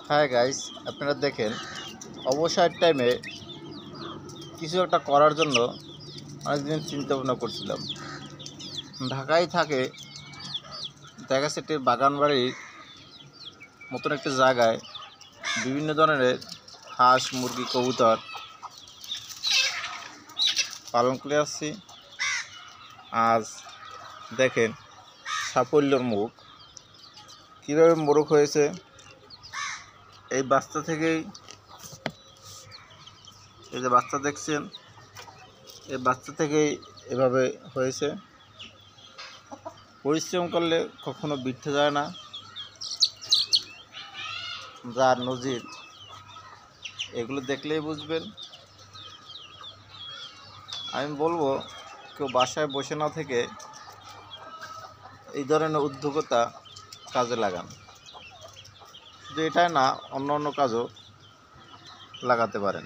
হ্যাঁ গাইস, আপনারা দেখেন অবসর টাইমে কিছু একটা করার জন্য অনেকদিন চিন্তা ভাবনা করছিলাম। ঢাকায় থাকে, দেখা সেটি বাগান বাড়ির মতন একটি জায়গায় বিভিন্ন ধরনের হাঁস মুরগি কবুতর পালন করে আসছি। আজ দেখেন সাফল্যর মুখ কীভাবে মোরগ হয়েছে। এই বাচ্চা থেকেই, এই যে বাচ্চা দেখছেন, এই বাচ্চা থেকেই এভাবে হয়েছে। পরিশ্রম করলে কখনো বৃথা যায় না, যার নজির এগুলো দেখলেই বুঝবেন। আমি বলবো, কেউ বাসায় বসে না থেকে এই ধরনের উদ্যোগতা কাজে লাগান। শুধু এটাই না, অন্য অন্য কাজও লাগাতে পারেন।